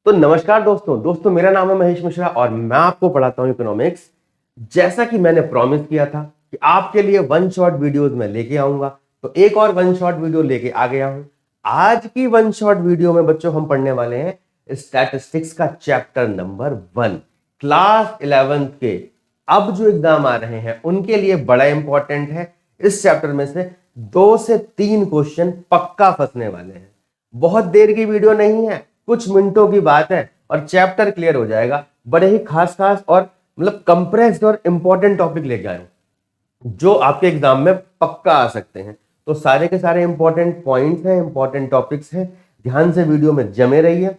तो नमस्कार दोस्तों मेरा नाम है महेश मिश्रा और मैं आपको पढ़ाता हूं इकोनॉमिक्स। जैसा कि मैंने प्रॉमिस किया था कि आपके लिए वन शॉट वीडियोस मैं लेके आऊंगा, तो एक और वन शॉट वीडियो लेके आ गया हूं। आज की वन शॉट वीडियो में बच्चों हम पढ़ने वाले हैं स्टैटिस्टिक्स का चैप्टर नंबर 1। क्लास 11th के अब जो एग्जाम आ रहे हैं उनके लिए बड़ा इंपॉर्टेंट है। इस चैप्टर में से 2 से 3 क्वेश्चन पक्का फंसने वाले हैं। बहुत देर की वीडियो नहीं है, कुछ मिनटों की बात है और चैप्टर क्लियर हो जाएगा। बड़े ही खास खास और मतलब कंप्रेस्ड और इंपॉर्टेंट टॉपिक लेके आए जो आपके एग्जाम में पक्का आ सकते हैं। तो सारे के सारे इंपॉर्टेंट पॉइंट्स हैं, इंपॉर्टेंट टॉपिक्स हैं। ध्यान से वीडियो में जमे रहिए,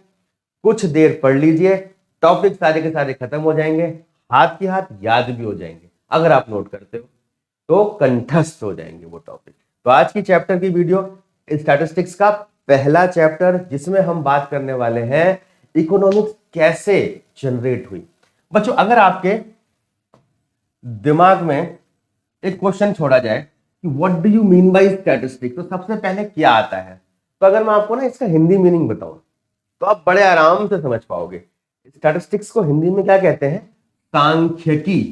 कुछ देर पढ़ लीजिए, टॉपिक सारे के सारे खत्म हो जाएंगे, हाथ की हाथ याद भी हो जाएंगे। अगर आप नोट करते हो तो कंठस्थ हो जाएंगे वो टॉपिक। तो आज की चैप्टर की वीडियो स्टैटिस्टिक्स का पहला चैप्टर, जिसमें हम बात करने वाले हैं इकोनॉमिक्स कैसे जनरेट हुई। बच्चों, अगर आपके दिमाग में एक क्वेश्चन छोड़ा जाए कि what do you mean by statistics, तो सबसे पहले क्या आता है? तो अगर मैं आपको ना इसका हिंदी मीनिंग बताऊं तो आप बड़े आराम से समझ पाओगे। स्टैटिस्टिक्स को हिंदी में क्या कहते हैं? सांख्यिकी।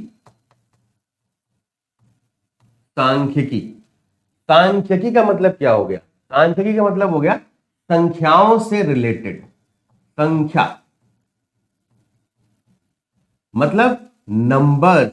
सांख्यिकी सांख्यिकी का मतलब क्या हो गया? सांख्यिकी का मतलब हो गया संख्याओं से रिलेटेड। संख्या मतलब नंबर।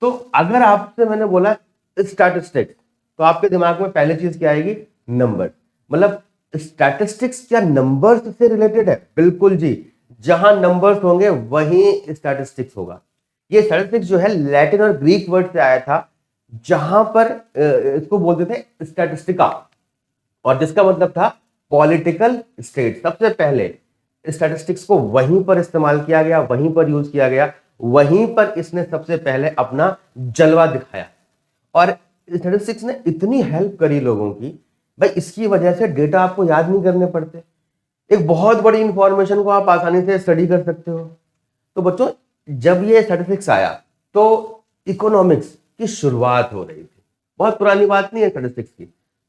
तो अगर आपसे मैंने बोला स्टैटिस्टिक्स, तो आपके दिमाग में पहली चीज क्या आएगी? नंबर। मतलब स्टैटिस्टिक्स क्या नंबर्स से रिलेटेड है? बिल्कुल जी, जहां नंबर्स होंगे वहीं स्टैटिस्टिक्स होगा। ये स्टैटिस्टिक्स जो है लैटिन और ग्रीक वर्ड से आया था, जहां पर इसको बोलते थे स्टैटिस्टिका, और जिसका मतलब था पॉलिटिकल स्टेट। सबसे पहले स्टैटिस्टिक्स को वहीं पर इस्तेमाल किया गया, वहीं पर यूज किया गया, वहीं पर इसने सबसे पहले अपना जलवा दिखाया। और स्टैटिस्टिक्स ने इतनी हेल्प करी लोगों की, भाई इसकी वजह से डेटा आपको याद नहीं करने पड़ते। एक बहुत बड़ी इंफॉर्मेशन को आप आसानी से स्टडी कर सकते हो। तो बच्चों, जब ये स्टैटिस्टिक्स आया तो इकोनॉमिक्स की शुरुआत हो रही थी। बहुत पुरानी बात नहीं है स्टैटिस्टिक्स की।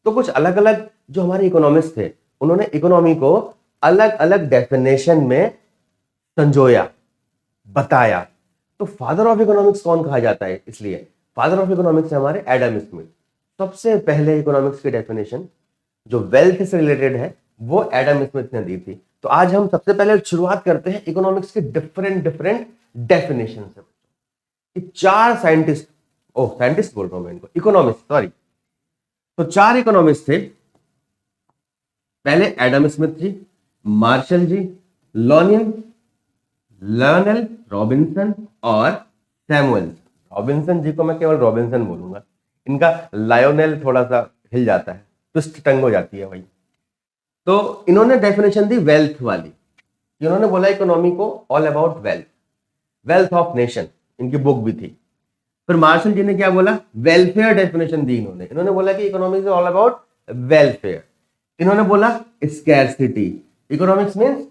तो कुछ अलग अलग जो हमारे इकोनॉमिस्ट थे, उन्होंने इकोनॉमी को अलग अलग डेफिनेशन में संजोया, बताया। तो फादर ऑफ इकोनॉमिक्स कौन कहा जाता है? इसलिए फादर ऑफ इकोनॉमिक्स है हमारे एडम स्मिथ। सबसे पहले इकोनॉमिक्स की डेफिनेशन जो वेल्थ से रिलेटेड है वो एडम स्मिथ ने दी थी। तो आज हम सबसे पहले शुरुआत करते हैं इकोनॉमिक्स के डिफरेंट डिफरेंट डेफिनेशन से। 4 साइंटिस्ट, साइंटिस्ट बोल रहा हूं मैं इनको, इकोनॉमिस्ट सॉरी। तो 4 इकोनॉमिस्ट थे। पहले एडम स्मिथ जी, मार्शल जी, लॉनियन, लर्नल रॉबिन्सन और सैमुअल। रॉबिन्सन जी को मैं केवल रॉबिन्सन बोलूंगा, इनका लायोनेल थोड़ा सा हिल जाता है, ट्विस्ट टंग हो जाती है भाई। तो इन्होंने डेफिनेशन दी वेल्थ वाली। इन्होंने बोला इकोनॉमी को all about wealth, wealth of nation, इनकी बुक भी थी। फिर मार्शल जी ने क्या बोला? वेलफेयर डेफिनेशन दी इन्होंने। इन्होंने बोला कि economics is all about welfare. इन्होंने बोला scarcity, economics means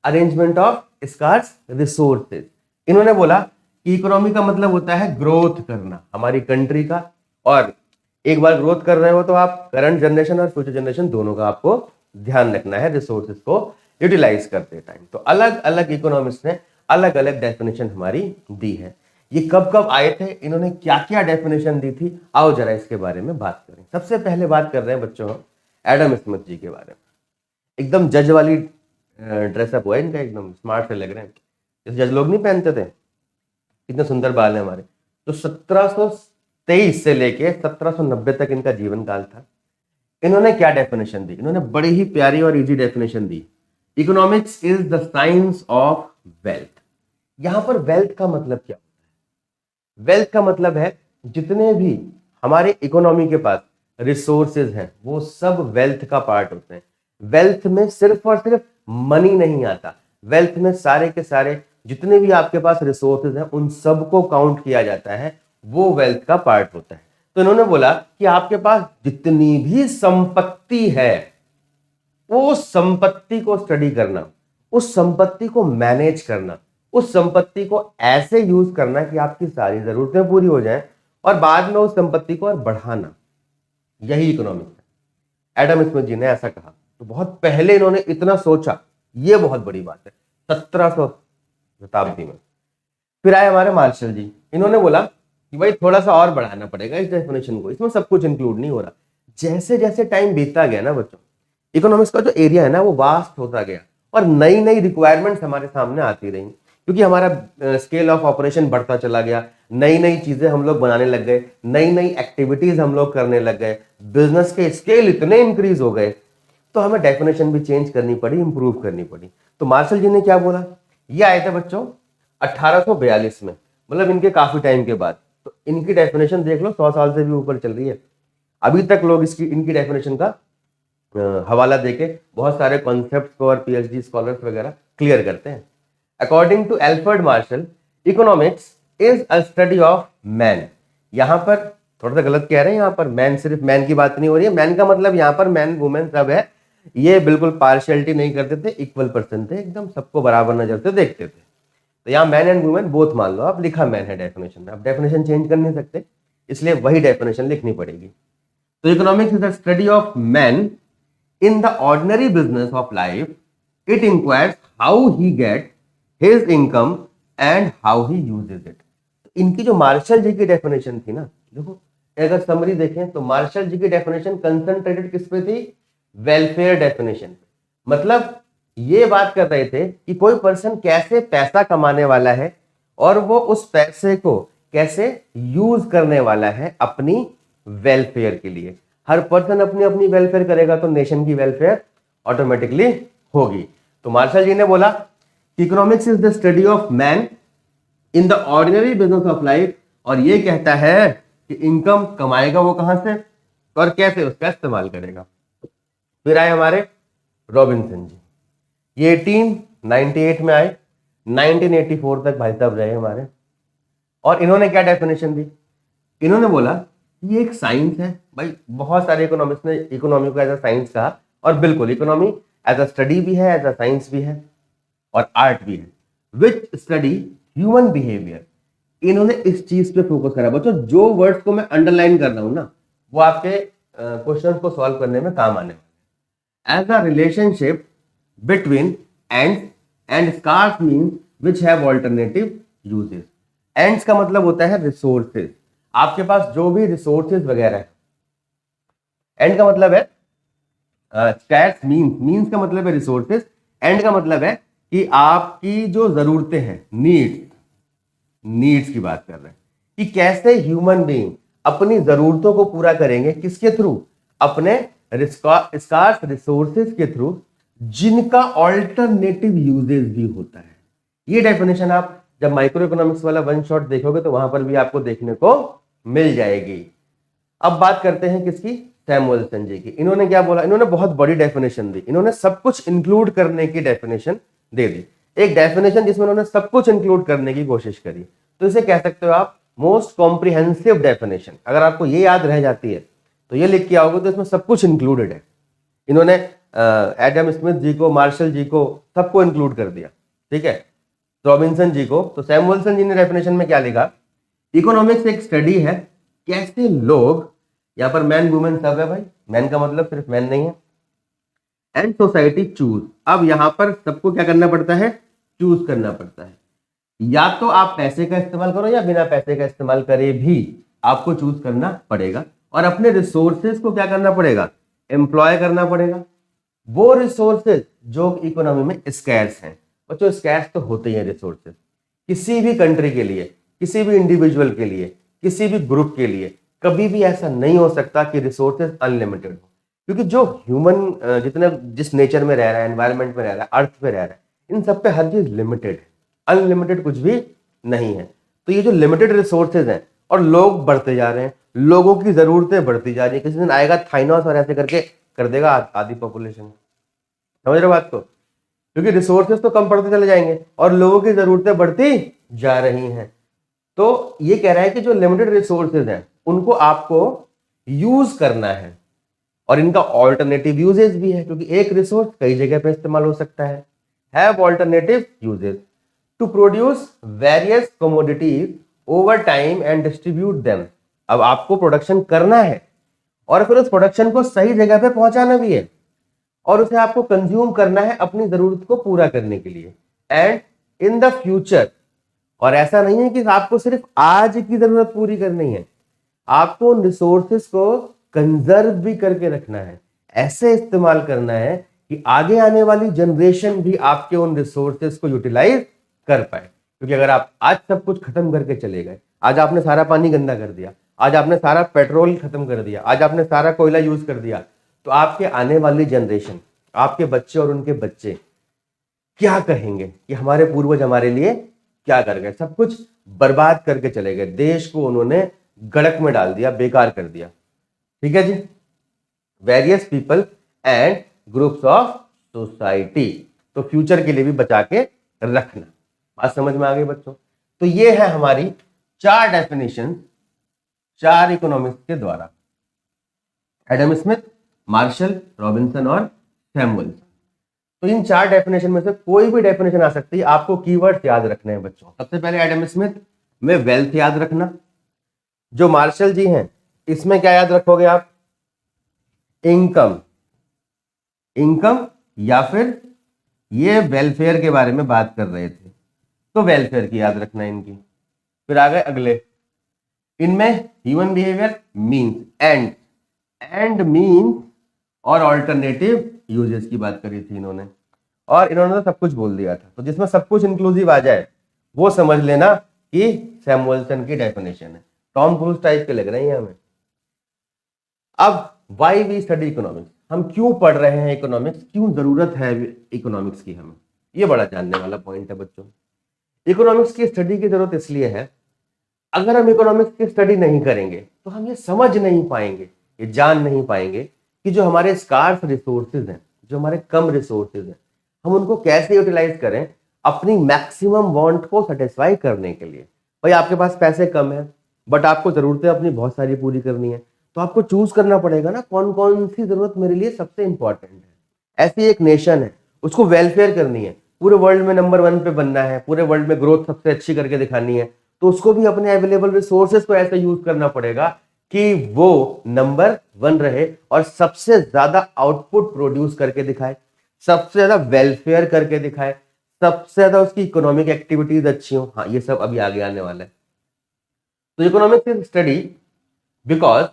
arrangement of scarce resources. इन्होंने बोला कि इकोनॉमी का मतलब होता है ग्रोथ करना हमारी कंट्री का, और एक बार ग्रोथ कर रहे हो तो आप करंट जनरेशन और फ्यूचर जनरेशन दोनों का आपको ध्यान रखना है रिसोर्सेज को यूटिलाइज करते टाइम। तो अलग अलग इकोनॉमिस्ट ने अलग अलग डेफिनेशन हमारी दी है। ये कब कब आए थे, इन्होंने क्या क्या डेफिनेशन दी थी, आओ जरा इसके बारे में बात करें। सबसे पहले बात कर रहे हैं बच्चों एडम स्मिथ जी के बारे में। एकदम जज वाली ड्रेसअप हुआ है इनका, एकदम स्मार्ट से लग रहे हैं, जैसे जज लोग नहीं पहनते थे। कितने सुंदर बाल हैं हमारे। तो 1723 से लेके 1790 तक इनका जीवन काल था। इन्होंने क्या डेफिनेशन दी? इन्होंने बड़ी ही प्यारी और easy definition the. Economics is the science of wealth. यहां पर वेल्थ का मतलब क्या? वेल्थ का मतलब है जितने भी हमारे इकोनॉमी के पास रिसोर्सेज हैं वो सब वेल्थ का पार्ट होते हैं। वेल्थ में सिर्फ और सिर्फ मनी नहीं आता, वेल्थ में सारे के सारे जितने भी आपके पास रिसोर्सेज हैं उन सबको काउंट किया जाता है, वो वेल्थ का पार्ट होता है। तो इन्होंने बोला कि आपके पास जितनी भी संपत्ति है, वो संपत्ति को स्टडी करना, उस संपत्ति को मैनेज करना, उस संपत्ति को ऐसे यूज करना कि आपकी सारी जरूरतें पूरी हो जाएं और बाद में उस संपत्ति को और बढ़ाना, यही इकोनॉमिक्स है। एडम स्मिथ जी ने ऐसा कहा। तो बहुत पहले इन्होंने इतना सोचा, ये बहुत बड़ी बात है, 1700 शताब्दी में। फिर आए हमारे मार्शल जी, इन्होंने बोला कि भाई थोड़ा सा और बढ़ाना पड़ेगा इस डेफिनेशन को, इसमें सब कुछ इंक्लूड नहीं हो रहा। जैसे जैसे टाइम बीतता गया ना बच्चों, इकोनॉमिक्स का जो एरिया है ना वो वास्ट होता गया और नई नई रिक्वायरमेंट्स हमारे सामने आती रही, क्योंकि हमारा स्केल ऑफ ऑपरेशन बढ़ता चला गया, नई नई चीजें हम लोग बनाने लग गए, नई नई एक्टिविटीज हम लोग करने लग गए, बिजनेस के स्केल इतने इंक्रीज हो गए, तो हमें डेफिनेशन भी चेंज करनी पड़ी, इंप्रूव करनी पड़ी। तो मार्शल जी ने क्या बोला, ये आए थे बच्चों 1842 में, मतलब इनके काफी टाइम के बाद। तो इनकी डेफिनेशन देख लो 100 साल से भी ऊपर चल रही है, अभी तक लोग इनकी डेफिनेशन का हवाला देके बहुत सारे कॉन्सेप्ट को और पीएचडी स्कॉलर्स वगैरह क्लियर करते हैं। According to Alfred Marshall, economics is a study of man. यहां पर थोड़ा सा गलत कह रहे हैं, यहां पर मैन सिर्फ मैन की बात नहीं हो रही है, मैन का मतलब यहां पर मैन वुमेन सब है, ये बिल्कुल पार्शियलिटी नहीं करते थे, इक्वल पर्सन थे, एकदम सबको बराबर नजर से देखते थे। तो यहाँ मैन एंड वुमेन बोथ मान लो, आप लिखा मैन है डेफिनेशन में, आप डेफिनेशन चेंज कर नहीं सकते, इसलिए वही डेफिनेशन लिखनी पड़ेगी। तो economics is the study of man in the ordinary business of life, it enquires how he get his income and how he uses it. इनकी जो मार्शल जी की डेफिनेशन थी ना, देखो अगर समरी देखें तो मार्शल जी की डेफिनेशन कंसंट्रेटेड किस पे थी, वेलफेयर डेफिनेशन पे। मतलब ये बात कर रहे थे कि कोई पर्सन कैसे पैसा कमाने वाला है और वो उस पैसे को कैसे यूज करने वाला है अपनी वेलफेयर के लिए। हर पर्सन अपनी अपनी वेलफेयर करेगा तो नेशन की वेलफेयर ऑटोमेटिकली होगी। तो मार्शल जी ने बोला economics is the study of man in the ordinary business of life, और ये कहता है कि इनकम कमाएगा वो कहां से और कैसे उसका इस्तेमाल करेगा। फिर आए हमारे रॉबिन्सन जी, ये 1898 में आए, 1984 तक भाई साहब रहे हमारे। और इन्होंने क्या डेफिनेशन दी, इन्होंने बोला ये एक साइंस है भाई, बहुत सारे इकोनॉमिक्स ने इकोनॉमी को एज अ साइंस कहा, और बिल्कुल इकोनॉमी एज अ स्टडी भी है, एज अ साइंस भी है और आर्ट भी है, विच स्टडी ह्यूमन बिहेवियर। इन्होंने इस चीज पे फोकस करा बच्चों, जो वर्ड्स को मैं अंडरलाइन कर रहा हूं ना वो आपके क्वेश्चन को सॉल्व करने में काम आने वाले। As a relationship between ends and scarce means which have alternative uses. Ends का मतलब होता है रिसोर्सेज, आपके पास जो भी रिसोर्सेज वगैरह है। एंड का मतलब है स्कैर्स मीन्स का मतलब है रिसोर्सेज, एंड का मतलब है कि आपकी जो जरूरतें हैं, नीड्स की बात कर रहे हैं कि कैसे ह्यूमन बीइंग अपनी जरूरतों को पूरा करेंगे, किसके थ्रू, अपने स्कार्स रिसोर्सेज के थ्रू, जिनका ऑल्टरनेटिव यूजेज भी होता है। ये डेफिनेशन आप जब माइक्रो इकोनॉमिक्स वाला वन शॉट देखोगे तो वहां पर भी आपको देखने को मिल जाएगी। अब बात करते हैं किसकी, सैमुअल्सन जी की। इन्होंने क्या बोला, इन्होंने बहुत बड़ी डेफिनेशन दी, इन्होंने सब कुछ इंक्लूड करने की डेफिनेशन दे दी, एक डेफिनेशन जिसमें उन्होंने सब कुछ इंक्लूड करने की कोशिश करी। तो इसे कह सकते हो आप मोस्ट कॉम्प्रिहेंसिव डेफिनेशन। अगर आपको ये याद रह जाती है तो ये लिख के आओगे तो इसमें सब कुछ इंक्लूडेड है। इन्होंने एडम स्मिथ जी को, मार्शल जी को, सबको इंक्लूड कर दिया, ठीक है, रॉबिन्सन जी को। तो सैमुअल्सन जी ने डेफिनेशन में क्या लिखा, इकोनॉमिक्स एक स्टडी है कैसे लोग, यहां पर मैन वुमेन सब है भाई, मैन का मतलब सिर्फ मैन नहीं है, एंड सोसाइटी चूज। अब यहां पर सबको क्या करना पड़ता है, चूज करना पड़ता है, या तो आप पैसे का इस्तेमाल करो या बिना पैसे का इस्तेमाल करे भी आपको चूज करना पड़ेगा, और अपने रिसोर्सेज को क्या करना पड़ेगा, एम्प्लॉय करना पड़ेगा, वो रिसोर्सेज जो इकोनॉमी में स्कैर्स हैं। बच्चों स्कैर्स तो होते ही हैं रिसोर्सेज, किसी भी कंट्री के लिए, किसी भी इंडिविजुअल के लिए, किसी भी ग्रुप के लिए कभी भी ऐसा नहीं हो सकता कि रिसोर्सेज अनलिमिटेड हो, क्योंकि जो ह्यूमन जिस नेचर में रह रहा है, एनवायरमेंट में रह रहा है, अर्थ पे रह रहा है, इन सब पे हर चीज लिमिटेड है, अनलिमिटेड कुछ भी नहीं है। तो ये जो लिमिटेड रिसोर्सेज हैं और लोग बढ़ते जा रहे हैं, लोगों की जरूरतें बढ़ती जा रही है, किसी दिन आएगा थाइनोस और ऐसे करके कर देगा आधी पॉपुलेशन, समझ रहे बात को, क्योंकि रिसोर्सेज तो कम पड़ते चले जाएंगे और लोगों की जरूरतें बढ़ती जा रही हैं। तो ये कह रहा है कि जो लिमिटेड रिसोर्सेज हैं उनको आपको यूज करना है, और इनका ऑल्टरनेटिव यूजेज भी है, क्योंकि एक रिसोर्स कई जगह पे इस्तेमाल हो सकता है। Have alternative uses to produce various commodities over time and distribute them. अब आपको प्रोडक्शन करना है और फिर उस प्रोडक्शन को सही जगह पे पहुंचाना भी है, और उसे आपको कंज्यूम करना है अपनी जरूरत को पूरा करने के लिए। एंड इन द फ्यूचर, और ऐसा नहीं है कि आपको सिर्फ आज की जरूरत पूरी करनी है, आपको उन रिसोर्सेस को कंजर्व भी करके रखना है, ऐसे इस्तेमाल करना है कि आगे आने वाली जनरेशन भी आपके उन रिसोर्सेस को यूटिलाइज कर पाए। क्योंकि अगर आप आज सब कुछ खत्म करके चले गए, आज आपने सारा पानी गंदा कर दिया, आज आपने सारा पेट्रोल खत्म कर दिया, आज आपने सारा कोयला यूज कर दिया, तो आपके आने वाली जनरेशन, आपके बच्चे और उनके बच्चे क्या कहेंगे कि हमारे पूर्वज हमारे लिए क्या कर गए, सब कुछ बर्बाद करके चले गए, देश को उन्होंने गड़क में डाल दिया, बेकार कर दिया। ठीक है जी। Various people and groups of society, तो फ्यूचर के लिए भी बचा के रखना। बात समझ में आ गई बच्चों? तो ये है हमारी 4 डेफिनेशन 4 इकोनॉमिक्स के द्वारा, एडम स्मिथ, मार्शल, रॉबिन्सन और सैमुअल्सन। तो इन 4 डेफिनेशन में से कोई भी डेफिनेशन आ सकती है, आपको कीवर्ड्स याद रखने हैं बच्चों। सबसे पहले एडम स्मिथ में वेल्थ याद रखना, जो मार्शल जी हैं इसमें क्या याद रखोगे आप? इनकम, इनकम, या फिर ये वेलफेयर के बारे में बात कर रहे थे तो वेलफेयर की याद रखना इनकी। फिर आ गए अगले, इनमें human behaviour, means, and means और ऑल्टरनेटिव यूजेस की बात करी थी इन्होंने, और इन्होंने तो सब कुछ बोल दिया था। तो जिसमें सब कुछ इंक्लूसिव आ जाए वो समझ लेना कि सैमुअल्सन की डेफिनेशन है। टॉम क्रूज टाइप के लग रहे हैं हमें। अब वाई वी स्टडी इकोनॉमिक्स, हम क्यों पढ़ रहे हैं इकोनॉमिक्स, क्यों जरूरत है इकोनॉमिक्स की हमें, ये बड़ा जानने वाला पॉइंट है बच्चों। इकोनॉमिक्स की स्टडी की जरूरत इसलिए है, अगर हम इकोनॉमिक्स की स्टडी नहीं करेंगे तो हम ये समझ नहीं पाएंगे, ये जान नहीं पाएंगे कि जो हमारे स्कार्स रिसोर्सेज हैं, जो हमारे कम रिसोर्सेज हैं, हम उनको कैसे यूटिलाइज करें अपनी मैक्सिमम वांट को सेटिस्फाई करने के लिए। भाई आपके पास पैसे कम है बट आपको जरूरतें अपनी बहुत सारी पूरी करनी है, तो आपको चूज करना पड़ेगा ना कौन कौन सी जरूरत मेरे लिए सबसे इंपॉर्टेंट है। ऐसी एक नेशन है, उसको वेलफेयर करनी है, पूरे वर्ल्ड में नंबर 1 पे बनना है, पूरे वर्ल्ड में ग्रोथ सबसे अच्छी करके दिखानी है, तो उसको भी अपने अवेलेबल रिसोर्सेज को ऐसे यूज करना पड़ेगा कि वो नंबर 1 रहे और सबसे ज्यादा आउटपुट प्रोड्यूस करके दिखाए, सबसे ज्यादा वेलफेयर करके दिखाए, सबसे ज्यादा उसकी इकोनॉमिक एक्टिविटीज अच्छी हो। हाँ, ये सब अभी आगे आने वाला है। तो economics is study because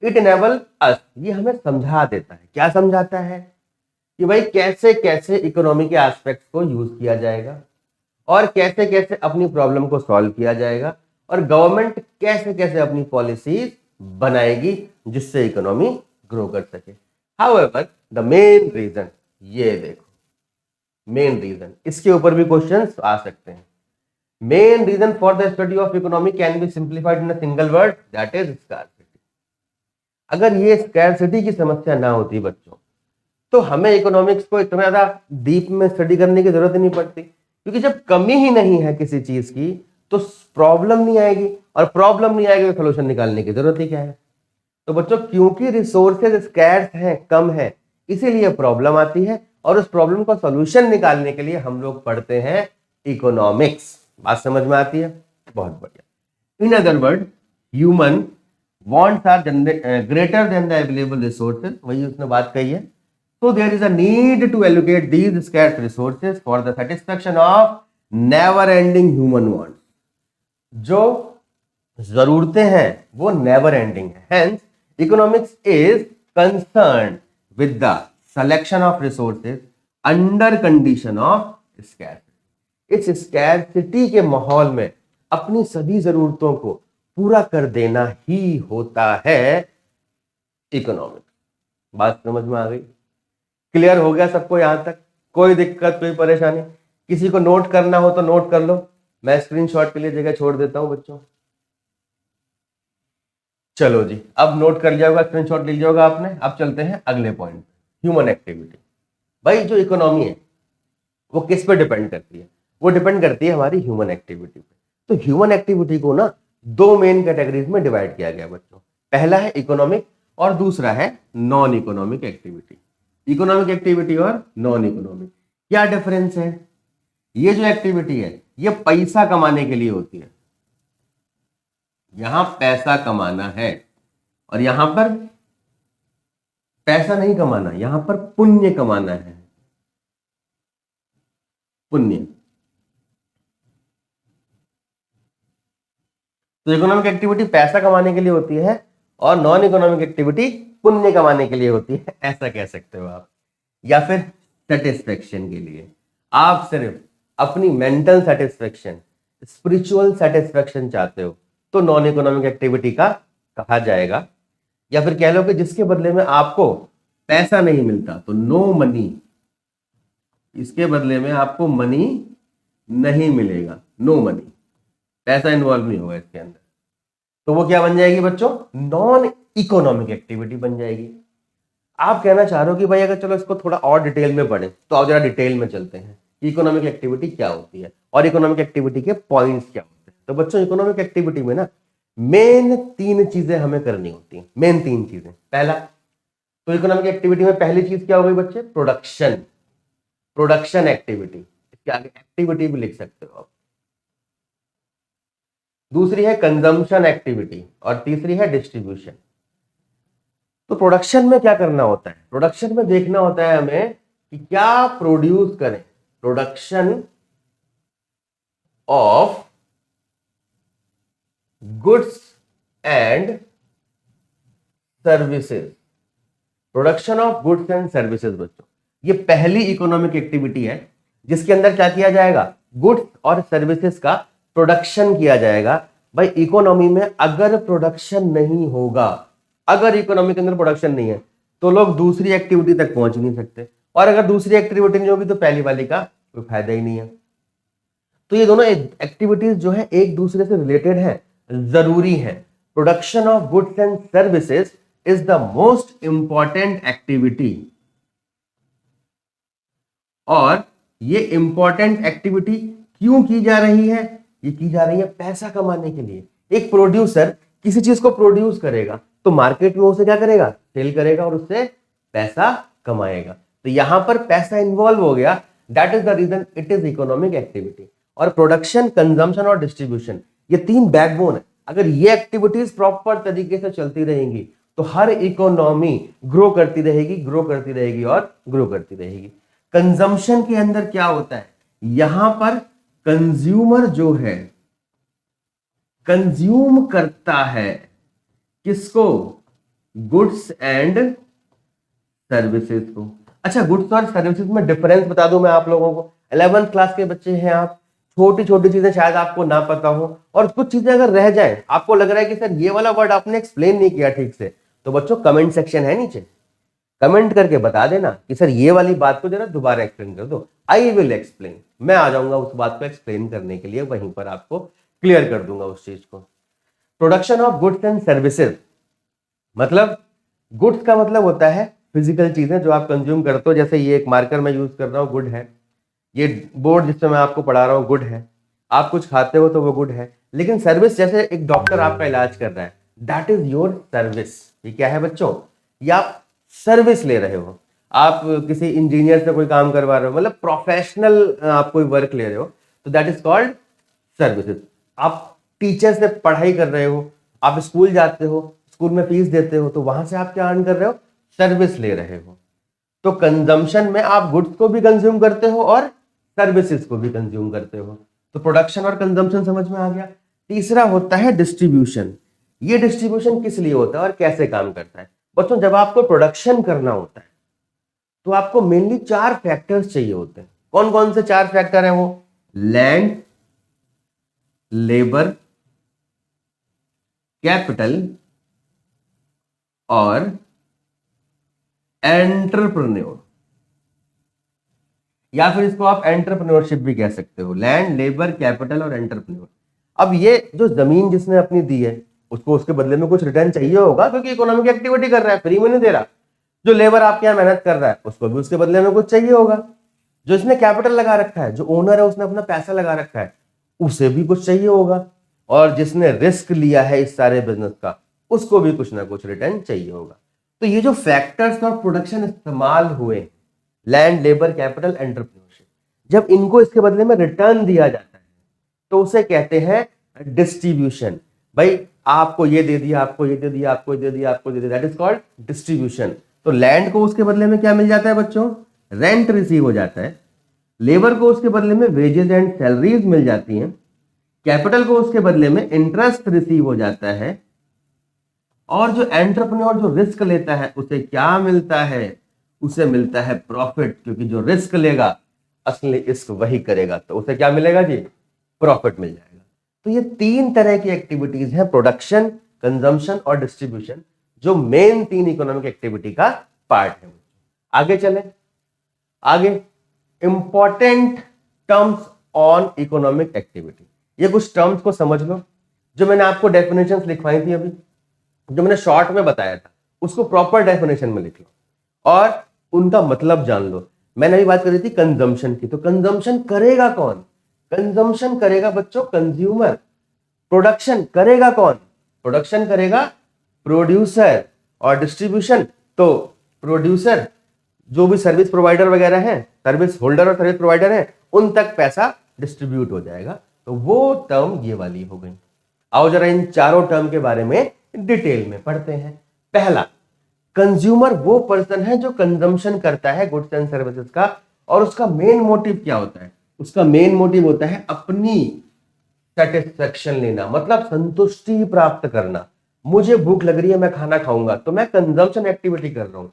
it enable अस, ये हमें समझा देता है। क्या समझाता है? कि भाई कैसे कैसे इकोनॉमी के एस्पेक्ट्स को यूज किया जाएगा और कैसे कैसे अपनी प्रॉब्लम को सॉल्व किया जाएगा, और गवर्नमेंट कैसे कैसे अपनी पॉलिसीज बनाएगी जिससे इकोनॉमी ग्रो कर सके। हाउएवर द मेन रीजन, ये देखो मेन रीजन, इसके ऊपर भी क्वेश्चंस आ सकते हैं। Main reason for the study of economy can be simplified in a single word, that is scarcity. अगर ये स्कार्सिटी की समस्या ना होती बच्चों, तो हमें इकोनॉमिक्स को इतना ज्यादा डीप में स्टडी करने की जरूरत ही नहीं पड़ती, क्योंकि जब कमी ही नहीं है किसी चीज की तो प्रॉब्लम नहीं आएगी, और प्रॉब्लम नहीं आएगी तो सोल्यूशन निकालने की जरूरत ही क्या है। तो बच्चों क्योंकि रिसोर्सेज स्कैर्स हैं, कम है, इसीलिए प्रॉब्लम आती है, और उस प्रॉब्लम का सॉल्यूशन निकालने के लिए हम लोग पढ़ते हैं इकोनॉमिक्स। बात समझ में आती है? बहुत बढ़िया। In other word, human wants are greater than the available resources, वही उसने बात कही है। So there is a need to allocate these scarce resources for the satisfaction of never-ending human wants. जो जरूरतें हैं वो never ending है। Hence, economics is concerned with the selection of resources under condition of scarcity. इस scarcity के माहौल में अपनी सभी जरूरतों को पूरा कर देना ही होता है इकोनॉमिक्स। बात समझ में आ गई? क्लियर हो गया सबको यहां तक? कोई दिक्कत, कोई परेशानी? किसी को नोट करना हो तो नोट कर लो, मैं स्क्रीनशॉट के लिए जगह छोड़ देता हूं बच्चों। चलो जी, अब नोट कर लिया होगा, स्क्रीनशॉट ले लिया होगा आपने। अब चलते हैं अगले पॉइंट, ह्यूमन एक्टिविटी। भाई जो इकोनॉमी है वो किस पे डिपेंड करती है? वो डिपेंड करती है हमारी ह्यूमन एक्टिविटी पे। तो ह्यूमन एक्टिविटी को ना 2 मेन कैटेगरीज में डिवाइड किया गया बच्चों। पहला है इकोनॉमिक और दूसरा है non economic activity. Economic activity और नॉन इकोनॉमिक क्या डिफरेंस है? ये जो एक्टिविटी है ये पैसा कमाने के लिए होती है, यहां पैसा कमाना है, और यहां पर पैसा नहीं कमाना, यहां पर पुण्य कमाना है, पुण्य। तो इकोनॉमिक एक्टिविटी पैसा कमाने के लिए होती है और नॉन इकोनॉमिक एक्टिविटी पुण्य कमाने के लिए होती है, ऐसा कह सकते हो आप। या फिर सेटिस्फेक्शन के लिए, आप सिर्फ अपनी मेंटल सेटिस्फेक्शन, स्पिरिचुअल सेटिस्फेक्शन चाहते हो तो नॉन इकोनॉमिक एक्टिविटी का कहा जाएगा। या फिर कह लो कि जिसके बदले में आपको पैसा नहीं मिलता, तो नो मनी, इसके बदले में आपको मनी नहीं मिलेगा, नो मनी, पैसा इन्वॉल्व नहीं होगा इसके अंदर, तो वो क्या बन जाएगी बच्चों, नॉन इकोनॉमिक एक्टिविटी बन जाएगी। आप कहना चाह रहे हो कि भाई अगर चलो इसको थोड़ा और डिटेल में पढ़ें, तो आओ जरा डिटेल में चलते हैं कि इकोनॉमिक एक्टिविटी क्या होती है और इकोनॉमिक एक्टिविटी के पॉइंट्स क्या होते हैं। तो बच्चों इकोनॉमिक एक्टिविटी में ना मेन 3 चीजें हमें करनी होती हैं, मेन 3 चीजें। पहला, तो इकोनॉमिक एक्टिविटी में पहली चीज क्या हो गई बच्चे, प्रोडक्शन, प्रोडक्शन एक्टिविटी, इसके आगे एक्टिविटी भी लिख सकते हो आप। दूसरी है कंजम्पशन एक्टिविटी और तीसरी है डिस्ट्रीब्यूशन। तो प्रोडक्शन में क्या करना होता है, प्रोडक्शन में देखना होता है हमें कि क्या प्रोड्यूस करें, production of goods and services, production of goods and services. बच्चों ये पहली इकोनॉमिक एक्टिविटी है जिसके अंदर क्या किया जाएगा, गुड्स और सर्विसेज का प्रोडक्शन किया जाएगा। भाई इकोनॉमी में अगर प्रोडक्शन नहीं होगा, अगर इकोनॉमी के अंदर प्रोडक्शन नहीं है तो लोग दूसरी एक्टिविटी तक पहुंच नहीं सकते, और अगर दूसरी एक्टिविटी नहीं होगी तो पहली वाली का कोई फायदा ही नहीं है। तो ये दोनों एक्टिविटीज जो है एक दूसरे से रिलेटेड है, जरूरी है। Production of goods and services is the most important activity, और ये इंपॉर्टेंट एक्टिविटी क्यों की जा रही है, ये की जा रही है पैसा कमाने के लिए। एक प्रोड्यूसर किसी चीज को प्रोड्यूस करेगा तो मार्केट में उसे क्या करेगा, सेल करेगा और उससे पैसा कमाएगा। तो यहां पर पैसा इन्वॉल्व हो गया, that is the reason it is economic activity. और प्रोडक्शन, कंजम्पशन और डिस्ट्रीब्यूशन, ये 3 बैकबोन है। अगर ये एक्टिविटीज प्रॉपर तरीके से चलती रहेंगी तो हर इकोनॉमी ग्रो करती रहेगी, ग्रो करती रहेगी और ग्रो करती रहेगी। कंजम्पशन के अंदर क्या होता है, यहां पर कंज्यूमर जो है कंज्यूम करता है किसको, गुड्स एंड सर्विसेज को। अच्छा, गुड्स और सर्विसेज में डिफरेंस बता दूं मैं आप लोगों को। 11th क्लास के बच्चे हैं आप, छोटी छोटी चीजें शायद आपको ना पता हो, और कुछ चीजें अगर रह जाए, आपको लग रहा है कि सर ये वाला वर्ड आपने एक्सप्लेन नहीं किया ठीक से, तो बच्चों कमेंट सेक्शन है नीचे, कमेंट करके बता देना कि सर ये वाली बात को जरा दोबारा एक्सप्लेन कर दो। आई विल एक्सप्लेन, मैं आ जाऊंगा उस बात को एक्सप्लेन करने के लिए, वहीं पर आपको क्लियर कर दूंगा उस चीज को। Production of goods and services, मतलब गुड्स का मतलब होता है फिजिकल चीजें जो आप कंज्यूम करते हो। जैसे ये एक मार्कर मैं यूज कर रहा हूँ, गुड है। ये बोर्ड जिससे मैं आपको पढ़ा रहा हूँ, गुड है। आप कुछ खाते हो तो वो गुड है। लेकिन सर्विस, जैसे एक डॉक्टर आपका इलाज कर रहा है, दैट इज योर सर्विस। ये क्या है बच्चों, ये आप सर्विस ले रहे हो। आप किसी इंजीनियर से कोई काम करवा रहे हो, मतलब प्रोफेशनल आप कोई वर्क ले रहे हो, तो दैट इज कॉल्ड सर्विसेज। आप टीचर से पढ़ाई कर रहे हो, आप स्कूल जाते हो, स्कूल में फीस देते हो, तो वहां से आप क्या अर्न कर रहे हो, सर्विस ले रहे हो। तो कंजम्पशन में आप गुड्स को भी कंज्यूम करते हो और सर्विसेज को भी कंज्यूम करते हो। तो प्रोडक्शन और कंजम्पशन समझ में आ गया। तीसरा होता है डिस्ट्रीब्यूशन। ये डिस्ट्रीब्यूशन किस लिए होता है और कैसे काम करता है बच्चों, जब आपको प्रोडक्शन करना होता है तो आपको मेनली 4 फैक्टर्स चाहिए होते हैं। कौन कौन से 4 फैक्टर हैं वो, लैंड, लेबर, कैपिटल और एंटरप्रेन्योर, या फिर इसको आप एंटरप्रेन्योरशिप भी कह सकते हो। लैंड, लेबर, कैपिटल और एंटरप्रेन्योर। अब ये जो जमीन जिसने अपनी दी है, उसको उसके बदले में कुछ रिटर्न चाहिए होगा, क्योंकि इकोनॉमिक एक्टिविटी कर रहा है, फ्री में नहीं दे रहा। जो लेबर आपके यहाँ मेहनत कर रहा है, उसको भी उसके बदले में कुछ चाहिए होगा। जो इसने कैपिटल लगा रखा है, जो ओनर है, उसने अपना पैसा लगा रखा है, उसे भी कुछ चाहिए होगा। और जिसने रिस्क लिया है इस सारे बिजनेस का, उसको भी कुछ ना कुछ रिटर्न चाहिए होगा। तो ये जो फैक्टर्स और प्रोडक्शन इस्तेमाल हुए, लैंड, लेबर, कैपिटल, एंटरप्रेन्योरशिप, जब इनको इसके बदले में रिटर्न दिया जाता है तो उसे कहते हैं डिस्ट्रीब्यूशन। भाई आपको ये दे दिया, आपको ये दे दिया, आपको ये दे दिया, आपको ये दे दिया, दैट इज कॉल्ड डिस्ट्रीब्यूशन। तो लैंड को उसके बदले में क्या मिल जाता है बच्चों? रेंट रिसीव हो जाता है। लेबर को उसके बदले में वेजेस एंड सैलरीज मिल जाती हैं। कैपिटल को उसके बदले में इंटरेस्ट रिसीव हो जाता है। और जो एंटरप्रेन्योर जो रिस्क लेता है उसे क्या मिलता है? उसे मिलता है प्रॉफिट, क्योंकि जो रिस्क लेगा असली रिस्क वही करेगा, तो उसे क्या मिलेगा जी? प्रॉफिट मिल जाएगा। तो ये 3 तरह की एक्टिविटीज है, प्रोडक्शन, कंजम्पशन और डिस्ट्रीब्यूशन, जो मेन 3 इकोनॉमिक एक्टिविटी का पार्ट है। आगे चले, आगे important terms on economic activity. ये कुछ टर्म्स को समझ लो, जो मैंने आपको डेफिनेशंस लिखवाई थी अभी, जो मैंने शॉर्ट में बताया था, उसको प्रॉपर डेफिनेशन में लिख लो और उनका मतलब जान लो। मैंने अभी बात करी थी कंजम्पशन की, तो कंजम्पशन करेगा कौन? कंजम्पशन करेगा बच्चों कंज्यूमर। प्रोडक्शन करेगा कौन? प्रोडक्शन करेगा प्रोड्यूसर। और डिस्ट्रीब्यूशन, तो प्रोड्यूसर जो भी सर्विस प्रोवाइडर वगैरह हैं, सर्विस होल्डर और सर्विस प्रोवाइडर हैं, उन तक पैसा डिस्ट्रीब्यूट हो जाएगा। तो वो टर्म ये वाली हो गई। आओ जरा इन चारों टर्म के बारे में डिटेल में पढ़ते हैं। पहला, कंज्यूमर वो पर्सन है जो कंजम्पशन करता है गुड्स एंड सर्विसेज का, और उसका मेन मोटिव क्या होता है? उसका मेन मोटिव होता है अपनी सेटिस्फेक्शन लेना, मतलब संतुष्टि प्राप्त करना। मुझे भूख लग रही है, मैं खाना खाऊंगा, तो मैं कंजम्पशन एक्टिविटी कर रहा हूं।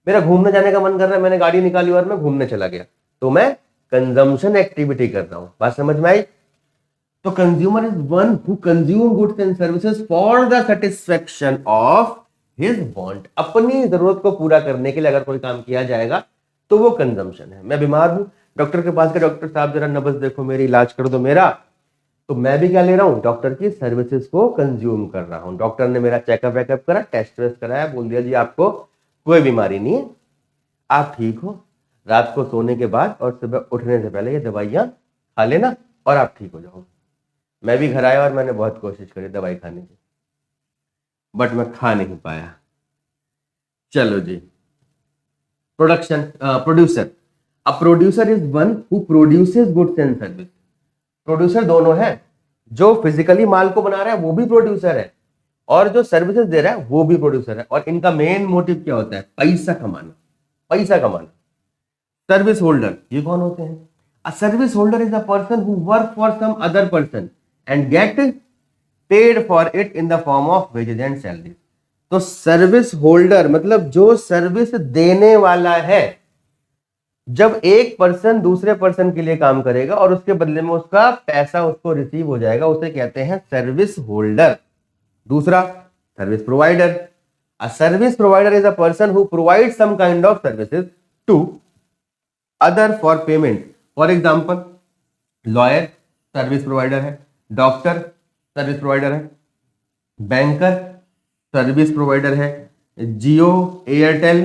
मेरा घूमने जाने का मन कर रहा है, मैंने गाड़ी निकाली और मैं घूमने चला गया, तो मैं कंजम्पशन एक्टिविटी कर रहा हूं। बात समझ में आई? तो consumer is one who consume goods and services for the satisfaction of his want. अपनी जरूरत को पूरा करने के लिए अगर कोई काम किया जाएगा तो वो कंजम्पशन है। मैं बीमार हूं, डॉक्टर के पास गया, डॉक्टर साहब जरा नब्ज देखो मेरी, इलाज कर दो मेरा, तो मैं भी क्या ले रहा हूं? डॉक्टर की सर्विसेज को कंज्यूम कर रहा हूं। डॉक्टर ने मेरा चेकअप वेकअप करा, टेस्ट वेस्ट कराया, बोल दिया जी आपको कोई बीमारी नहीं है, आप ठीक हो, रात को सोने के बाद और सुबह उठने से पहले ये दवाइयां खा लेना और आप ठीक हो जाओ। मैं भी घर आया और मैंने बहुत कोशिश करी दवाई खाने की, बट मैं खा नहीं पाया। चलो जी, producer. A producer is one who produces goods and service. Producer दोनों है, जो फिजिकली माल को बना रहा है वो भी प्रोड्यूसर है, और जो सर्विसेज दे रहा है वो भी प्रोड्यूसर है। और इनका मेन मोटिव क्या होता है? पैसा कमाना, पैसा कमाना। सर्विस होल्डर, ये कौन होते हैं? A service holder is a person who work for some other person and get paid for it in the form of wages and salary. तो सर्विस होल्डर मतलब जो सर्विस देने वाला है। जब एक पर्सन दूसरे पर्सन के लिए काम करेगा और उसके बदले में उसका पैसा उसको रिसीव हो जाएगा, उसे कहते हैं सर्विस होल्डर। दूसरा, service provider. A service provider is a person who provide some kind of services to other for payment. For example, lawyer service provider है, डॉक्टर सर्विस प्रोवाइडर है, बैंकर सर्विस प्रोवाइडर है, Jio, Airtel,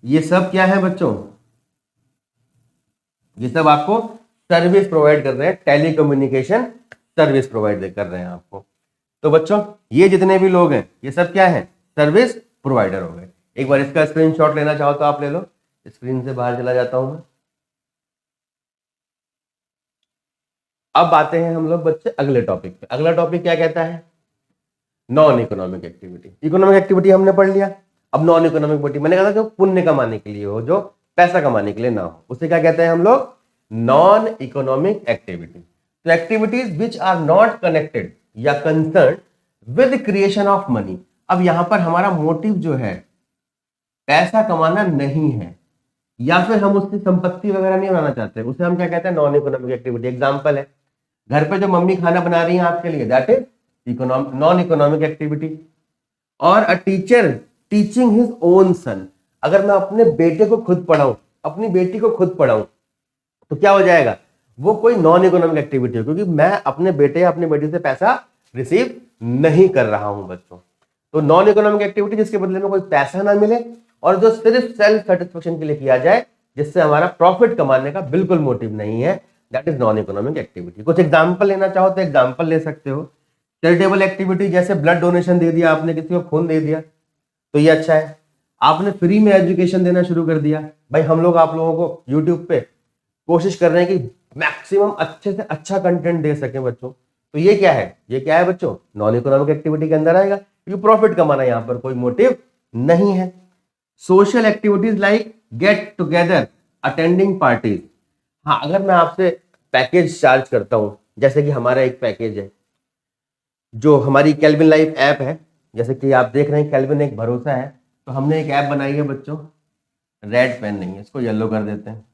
ये सब क्या है बच्चों? ये सब आपको सर्विस प्रोवाइड कर रहे हैं, टेलीकम्युनिकेशन सर्विस प्रोवाइड कर रहे हैं आपको। तो बच्चों ये जितने भी लोग हैं ये सब क्या है? सर्विस प्रोवाइडर हो गए। एक बार इसका स्क्रीनशॉट लेना चाहो तो आप ले लो। स्क्रीन से बाहर चला जाता हूं मैं। अब आते हैं हम लोग बच्चे अगले टॉपिक पे। अगला टॉपिक क्या कहता है? Non economic activity. Economic activity हमने पढ़ लिया, अब नॉन इकोनॉमिक एक्टिविटी मैंने कहा था जो पुण्य कमाने के लिए हो, जो पैसा कमाने के लिए ना हो, उसे क्या कहते हैं हम लोग? Non economic activity. तो activities which are not connected या concern with creation of money. अब यहां पर हमारा मोटिव जो है पैसा कमाना नहीं है, या फिर हम उसकी संपत्ति वगैरह नहीं बनाना चाहते, उसे हम क्या कहते हैं? Non economic activity. एग्जांपल है, घर पे जो मम्मी खाना बना रही है आपके लिए, that is non economic activity. और a teacher teaching his own son. अगर मैं अपने बेटे को खुद पढ़ाऊं, अपनी बेटी को खुद पढ़ाऊं, तो क्या हो जाएगा? वो कोई नॉन इकोनॉमिक एक्टिविटी है, क्योंकि मैं अपने बेटे या अपनी बेटी से पैसा रिसीव नहीं कर रहा हूं बच्चों। तो नॉन इकोनॉमिक एक्टिविटी जिसके बदले में कोई पैसा ना मिले और जो सिर्फ सेल्फ सेटिस्फेक्शन के लिए किया जाए, जिससे हमारा प्रॉफिट कमाने का बिल्कुल मोटिव नहीं है, that is non economic activity. कुछ एग्जांपल लेना चाहो तो एग्जांपल ले सकते हो। चैरिटेबल एक्टिविटी, जैसे ब्लड डोनेशन दे दिया आपने, किसी को खून दे दिया, तो ये अच्छा है। आपने फ्री में एजुकेशन देना शुरू कर दिया। भाई हम लोग आप लोगों को यूट्यूब पे कोशिश कर रहे हैं कि मैक्सिमम अच्छे से अच्छा कंटेंट दे सकें बच्चों, तो ये क्या है? ये क्या है बच्चों? नॉन इकोनॉमिक एक्टिविटी के अंदर आएगा, क्योंकि प्रॉफिट कमाना यहां पर कोई मोटिव नहीं है। Social activities like get together, attending parties. हाँ, अगर मैं आपसे पैकेज चार्ज करता हूं, जैसे कि हमारा एक पैकेज है जो हमारी केल्विन लाइफ ऐप है, जैसे कि आप देख रहे हैं केल्विन एक भरोसा है, तो हमने एक ऐप बनाई है बच्चों, रेड पेन नहीं है, इसको येलो कर देते हैं।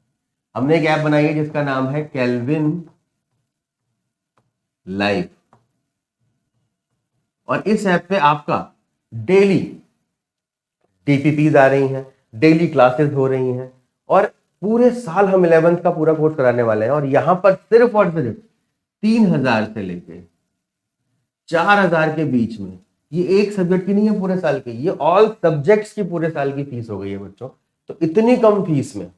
हमने एक ऐप बनाई है जिसका नाम है केल्विन लाइफ, और इस ऐप पे आपका डेली टीपीपीज आ रही हैं, डेली क्लासेस हो रही हैं, और पूरे साल हम 11th का पूरा कोर्स कराने वाले हैं। और यहां पर सिर्फ और सिर्फ 3000 से लेके 4000 के बीच में, ये एक सब्जेक्ट की नहीं है पूरे साल की, ये ऑल सब्जेक्ट्स की पूरे साल की फीस हो गई है बच्चों। तो इतनी कम फीस में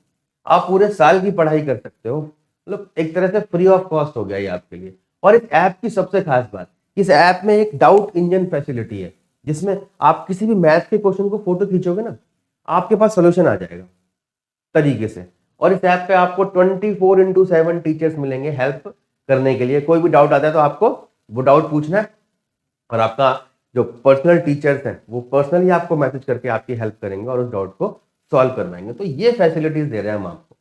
आप पूरे साल की पढ़ाई कर सकते हो, मतलब एक तरह से फ्री ऑफ कॉस्ट हो गया ये आपके लिए। और इस ऐप की सबसे खास बात, इस ऐप में एक डाउट इंजन फैसिलिटी है, जिसमें आप किसी भी मैथ के क्वेश्चन को फोटो खींचोगे ना, आपके पास सोल्यूशन आ जाएगा तरीके से। और इस ऐप पे आपको 24/7 टीचर्स मिलेंगे हेल्प करने के लिए। कोई भी डाउट आता है तो आपको वो डाउट पूछना है, और आपका जो पर्सनल टीचर्स हैं वो पर्सनली आपको मैसेज करके आपकी हेल्प करेंगे और उस डाउट को सॉल्व करवाएंगे। तो ये फैसिलिटीज दे रहे हैं हम आपको।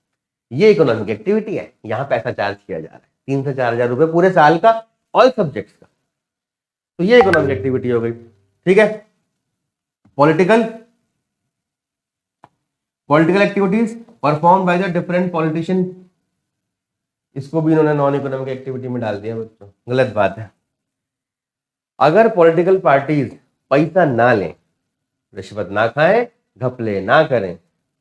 ये इकोनॉमिक एक्टिविटी है, यहाँ पैसा चार्ज किया जा रहा है 3 से 4 हजार रुपए पूरे साल का, ऑल सब्जेक्ट्स का। तो ये इकोनॉमिक एक्टिविटी हो गई, ठीक है। Political activities perform by the different politician, इसको भी इन्होंने नॉन इकोनॉमिक एक्टिविटी में डाल दिया बच्चों, गलत बात है। अगर पॉलिटिकल पार्टीज पैसा ना लें, रिश्वत ना खाएं, घपले ना करें,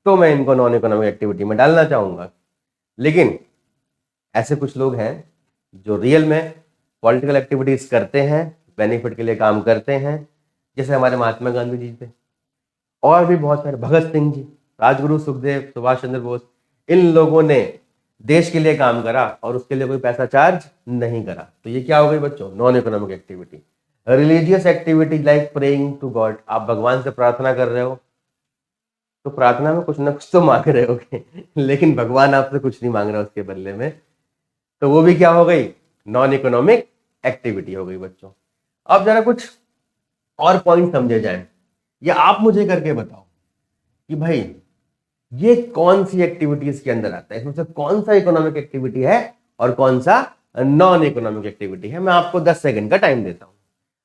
तो मैं इनको नॉन इकोनॉमिक एक्टिविटी में डालना चाहूंगा। लेकिन ऐसे कुछ लोग हैं जो रियल में पॉलिटिकल एक्टिविटीज करते हैं, बेनिफिट के लिए काम करते हैं, जैसे हमारे महात्मा गांधी जी थे, और भी बहुत सारे, भगत सिंह जी, राजगुरु सुखदेव, सुभाष चंद्र बोस, इन लोगों ने देश के लिए काम करा और उसके लिए कोई पैसा चार्ज नहीं करा। तो ये क्या हो गई बच्चों, non economic activity. Religious activity like praying to God, आप भगवान से प्रार्थना कर रहे हो तो प्रार्थना में कुछ ना कुछ तो मांग रहे होगे, लेकिन भगवान आपसे कुछ नहीं मांग रहा उसके बदले में, तो वो भी क्या हो गई, नॉन इकोनॉमिक एक्टिविटी हो गई बच्चों। अब जरा कुछ और पॉइंट समझे जाए, या आप मुझे करके बताओ कि भाई ये कौन सी एक्टिविटीज के अंदर आता है, इसमें से कौन सा इकोनॉमिक एक्टिविटी है और कौन सा नॉन इकोनॉमिक एक्टिविटी है। मैं आपको 10 सेकंड का टाइम देता हूं,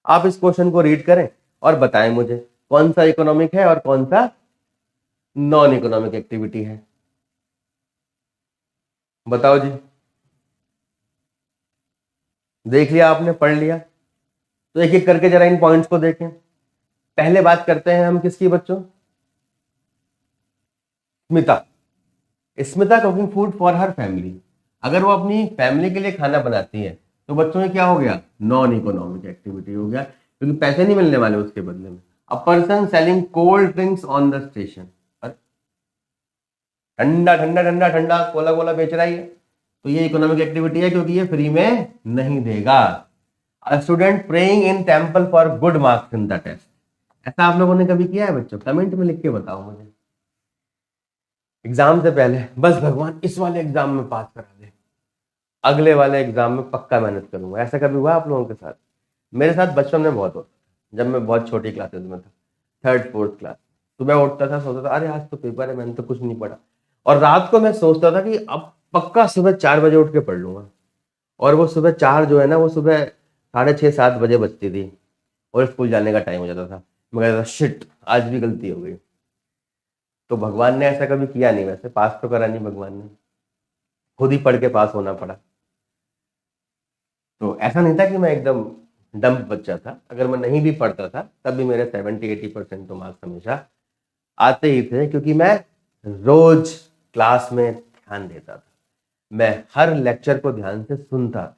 आप इस क्वेश्चन को रीड करें और बताएं मुझे कौन सा इकोनॉमिक है और कौन सा नॉन इकोनॉमिक एक्टिविटी है। बताओ जी, देख लिया आपने, पढ़ लिया? तो एक एक करके जरा इन पॉइंट्स को देखें। पहले बात करते हैं हम किसकी बच्चों, Smita. Smita cooking food for her family, अगर वो अपनी फैमिली के लिए खाना बनाती है तो बच्चों में क्या हो गया, नॉन इकोनॉमिक एक्टिविटी हो गया, क्योंकि पैसे नहीं मिलने वाले उसके बदले में। A person selling cold drinks on the station, ठंडा ठंडा ठंडा ठंडा कोला कोला बेच रहा है, तो ये इकोनॉमिक एक्टिविटी है क्योंकि ये फ्री में नहीं देगा। A student praying in temple for good marks in the test, ऐसा आप लोगों ने कभी किया है बच्चों? कमेंट में लिख के बताओ मुझे। एग्जाम से पहले बस भगवान इस वाले एग्जाम में पास करा दे, अगले वाले एग्जाम में पक्का मेहनत करूंगा। ऐसा कभी हुआ आप लोगों के साथ? मेरे साथ बचपन में बहुत होता था, जब मैं बहुत छोटी क्लासेस में था, 3rd 4th क्लास। सुबह उठता था, सोचता था अरे आज तो पेपर है, मैंने तो कुछ नहीं पढ़ा, और रात को मैं सोचता था कि अब पक्का सुबह 4 बजे उठ के पढ़ लूंगा, और वो सुबह 4 जो है ना, वो सुबह 6:30 7 बजे बजती थी और स्कूल जाने का टाइम हो जाता था। मैं कहता था शिट, आज भी गलती हो गई। तो भगवान ने ऐसा कभी किया नहीं, वैसे पास तो करा नहीं भगवान ने, खुद ही पढ़ के पास होना पड़ा। तो ऐसा नहीं था कि मैं एकदम डम्प बच्चा था, अगर मैं नहीं भी पढ़ता था तब भी मेरे 70-80% तो मार्क्स हमेशा आते ही थे, क्योंकि मैं रोज क्लास में ध्यान देता था, मैं हर लेक्चर को ध्यान से सुनता था।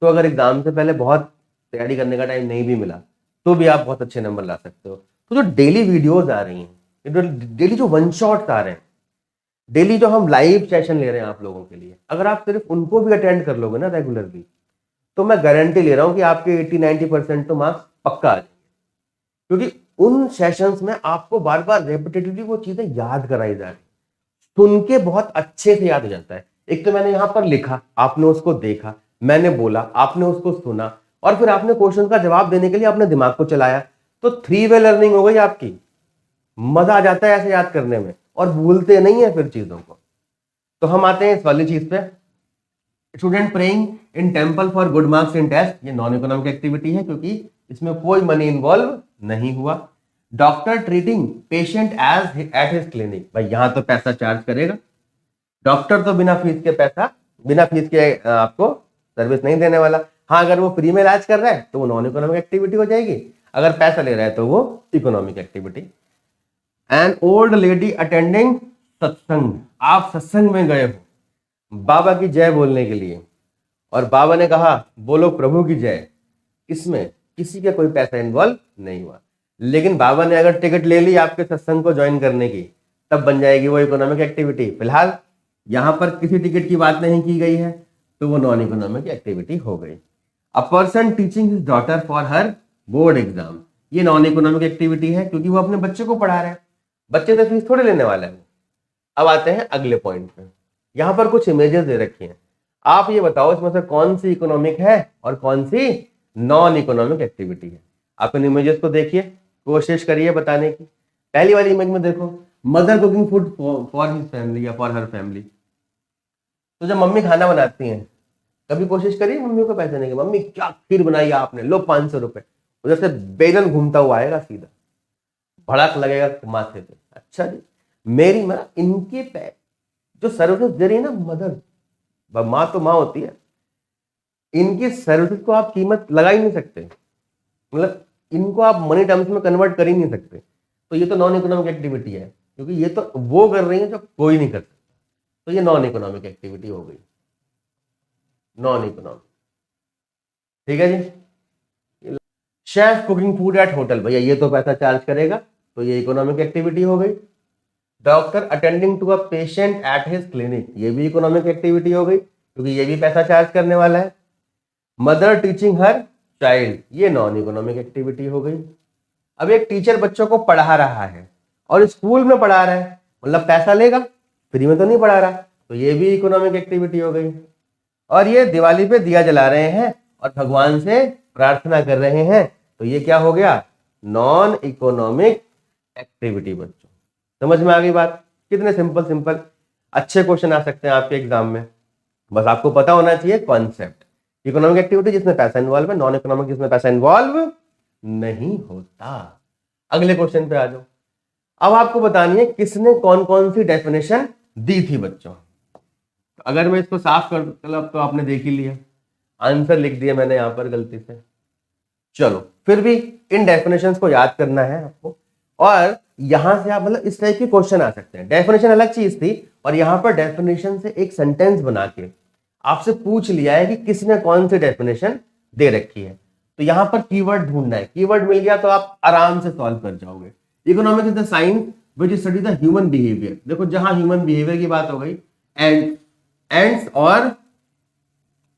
तो अगर एग्जाम से पहले बहुत तैयारी करने का टाइम नहीं भी मिला तो भी आप बहुत अच्छे नंबर ला सकते हो। तो जो डेली वीडियोस आ रही हैं, डेली जो वन शॉट्स आ रहे हैं, डेली जो हम लाइव सेशन ले रहे हैं आप लोगों के लिए, अगर आप सिर्फ उनको भी अटेंड कर लोगे ना रेगुलरली, तो मैं गारंटी ले रहा हूं कि आपके 80-90% तो मार्क्स पक्का आ जाएंगे, क्योंकि उन सेशंस में आपको बार बार रेपिटेटिवली वो चीजें याद कराई जा रही, सुन के बहुत अच्छे से याद हो जाता है। एक तो मैंने यहां पर लिखा, आपने उसको देखा, मैंने बोला, आपने उसको सुना, और फिर आपने क्वेश्चन का जवाब देने के लिए अपने दिमाग को चलाया, तो 3 वे लर्निंग हो गई आपकी। मजा आ जाता है ऐसे याद करने में और भूलते नहीं है फिर चीजों को। तो हम आते हैं इस वाली चीज पे, student praying in temple for good marks in test, ये नॉन इकोनॉमिक एक्टिविटी है क्योंकि इसमें कोई मनी इन्वॉल्व नहीं हुआ। Doctor treating patient as at his clinic, भाई यहां तो पैसा चार्ज करेगा, डॉक्टर तो बिना फीस के आपको सर्विस नहीं देने वाला। हाँ, अगर वो फ्री में इलाज कर रहा है तो वो नॉन इकोनॉमिक एक्टिविटी हो जाएगी, अगर पैसा ले रहा है तो वो economic activity. An old lady attending सत्संग, आप सत्संग में गए हो बाबा की जय बोलने के लिए और बाबा ने कहा बोलो प्रभु की जय, इसमें किसी का कोई पैसा इन्वॉल्व नहीं हुआ, लेकिन बाबा ने अगर टिकट ले ली आपके सत्संग को ज्वाइन करने की तब बन जाएगी वो इकोनॉमिक एक्टिविटी। फिलहाल यहां पर किसी टिकट की बात नहीं की गई है तो वो नॉन इकोनॉमिक एक्टिविटी हो गई। A person teaching his daughter for her board exam, ये नॉन इकोनॉमिक एक्टिविटी है क्योंकि वो अपने बच्चे को पढ़ा रहे हैं, बच्चे से फीस थोड़े लेने वाला है। अब आते हैं अगले पॉइंट पे, यहां पर कुछ इमेजेस दे रखी हैं, आप ये बताओ इसमें से कौन सी इकोनॉमिक है और कौन सी नॉन इकोनॉमिक एक्टिविटी है। आप इन इमेजेस को देखिए, कोशिश करिए बताने की। पहली वाली इमेज में देखो, mother cooking food for his family या फॉर हर फैमिली, तो जब मम्मी खाना बनाती हैं कभी कोशिश करिए मम्मी को पैसे देने की, मम्मी क्या खीर बनाई आपने, लो 500 रुपए, उधर से बेलन घूमता हुआ आएगा सीधा, भड़क लगेगा माथे पे। अच्छा जी, मेरी माँ इनके पे जो सर्विसेज दे रही है ना मदर, माँ तो माँ होती है, इनकी सर्विसेज को आप कीमत लगा ही नहीं सकते, मतलब इनको आप मनी टर्म्स में कन्वर्ट कर ही नहीं सकते। तो ये तो नॉन इकोनॉमिक एक्टिविटी है क्योंकि ये तो वो कर रही है जो कोई नहीं कर सकता, तो ये नॉन इकोनॉमिक एक्टिविटी हो गई, नॉन इकोनॉमिक। ठीक है जी। Chef cooking food at hotel, भैया ये तो पैसा चार्ज करेगा तो ये इकोनॉमिक एक्टिविटी हो गई। Doctor attending to a patient at his clinic, ये भी इकोनॉमिक एक्टिविटी हो गई क्योंकि ये भी पैसा चार्ज करने वाला है। मदर टीचिंग हर चाइल्ड, ये नॉन इकोनॉमिक एक्टिविटी हो गई। अब एक टीचर बच्चों को पढ़ा रहा है और स्कूल में पढ़ा रहा है, मतलब पैसा लेगा, फ्री में तो नहीं पढ़ा रहा, तो ये भी इकोनॉमिक एक्टिविटी हो गई। और ये दिवाली पे दिया जला रहे हैं और भगवान से प्रार्थना कर रहे हैं, तो ये क्या हो गया, नॉन इकोनॉमिक एक्टिविटी। बच्चों समझ में आ गई बात? कितने सिंपल सिंपल अच्छे क्वेश्चन आ सकते हैं आपके एग्जाम में, बस आपको पता होना चाहिए कॉन्सेप्ट। इकोनॉमिक एक्टिविटी जिसमें पैसा इन्वॉल्व है, नॉन इकोनॉमिक जिसमें पैसा इन्वॉल्व नहीं होता। अगले क्वेश्चन पे आ जाओ। अब आपको बतानी है किसने कौन कौन सी डेफिनेशन दी थी बच्चों। अगर मैं इसको साफ कर, चलो तो आपने देख ही लिया, आंसर लिख दिया मैंने यहां पर गलती से। चलो फिर भी इन डेफिनेशंस को याद करना है आपको, और यहां से आप मतलब इस टाइप के क्वेश्चन आ सकते हैं। डेफिनेशन अलग चीज थी और यहां पर डेफिनेशन से एक सेंटेंस बना के आपसे पूछ लिया है कि किसने कौन सी डेफिनेशन दे रखी है। तो यहां पर कीवर्ड ढूंढना है, कीवर्ड मिल गया तो आप आराम से सॉल्व कर जाओगे। Economics is the science which study the human behaviour, देखो जहां ह्यूमन बिहेवियर की बात हो गई, एंड्स और